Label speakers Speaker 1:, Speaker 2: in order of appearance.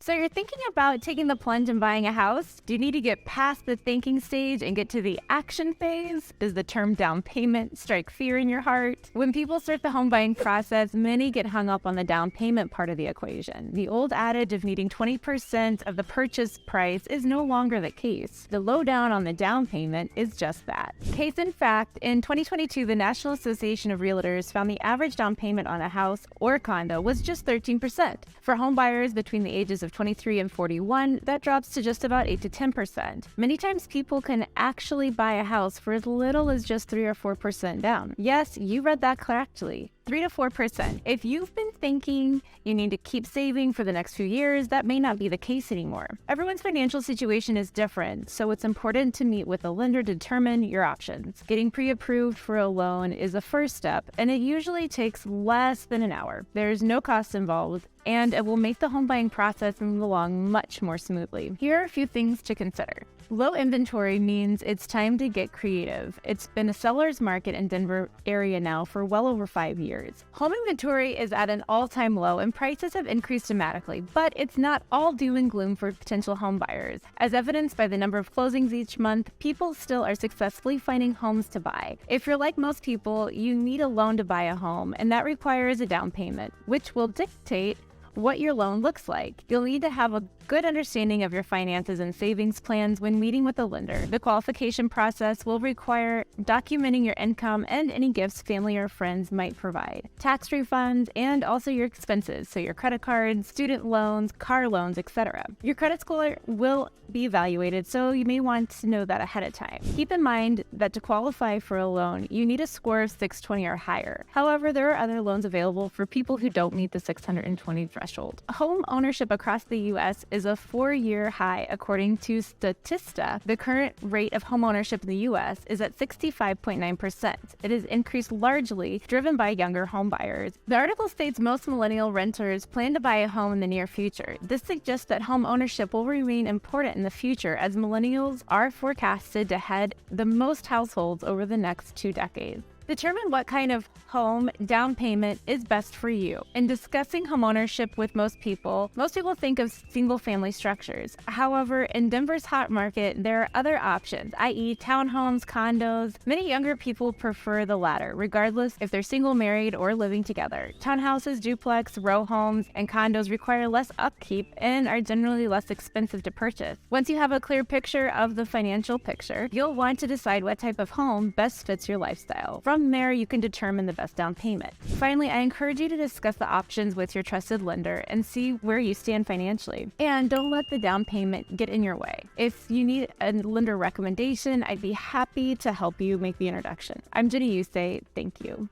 Speaker 1: So you're thinking about taking the plunge and buying a house? Do you need to get past the thinking stage and get to the action phase? Does the term down payment strike fear in your heart? When people start the home buying process, many get hung up on the down payment part of the equation. The old adage of needing 20% of the purchase price is no longer the case. The lowdown on the down payment is just that. Case in fact, in 2022, the National Association of Realtors found the average down payment on a house or condo was just 13%. For home buyers between the ages of 23 and 41, that drops to just about 8 to 10%. Many times people can actually buy a house for as little as just 3 or 4% down. Yes, you read that correctly. 3 to 4%. If you've been thinking you need to keep saving for the next few years, that may not be the case anymore. Everyone's financial situation is different, so it's important to meet with a lender to determine your options. Getting pre-approved for a loan is a first step, and it usually takes less than an hour. There's no cost involved, and it will make the home buying process move along much more smoothly. Here are a few things to consider. Low inventory means it's time to get creative. It's been a seller's market in Denver area now for well over 5 years. Home inventory is at an all-time low and prices have increased dramatically, but it's not all doom and gloom for potential home buyers. As evidenced by the number of closings each month, people still are successfully finding homes to buy. If you're like most people, you need a loan to buy a home, and that requires a down payment, which will dictate what your loan looks like. You'll need to have a good understanding of your finances and savings plans when meeting with a lender. The qualification process will require documenting your income and any gifts family or friends might provide, tax refunds, and also your expenses, so your credit cards, student loans, car loans, etc. Your credit score will be evaluated, so you may want to know that ahead of time. Keep in mind that to qualify for a loan, you need a score of 620 or higher. However, there are other loans available for people who don't meet the 620 threshold. Home ownership across the U.S. is a 4-year high according to Statista. The current rate of home ownership in the U.S. is at 65.9%. It has increased largely driven by younger home buyers. The article states most millennial renters plan to buy a home in the near future. This suggests that home ownership will remain important in the future as millennials are forecasted to head the most households over the next 2 decades. Determine what kind of home down payment is best for you. In discussing homeownership with most people think of single-family structures. However, in Denver's hot market, there are other options, i.e. townhomes, condos. Many younger people prefer the latter, regardless if they're single, married, or living together. Townhouses, duplex, row homes, and condos require less upkeep and are generally less expensive to purchase. Once you have a clear picture of the financial picture, you'll want to decide what type of home best fits your lifestyle. From there, you can determine the best down payment. Finally, I encourage you to discuss the options with your trusted lender and see where you stand financially. And don't let the down payment get in your way. If you need a lender recommendation, I'd be happy to help you make the introduction. I'm Jenny Yusei. Thank you.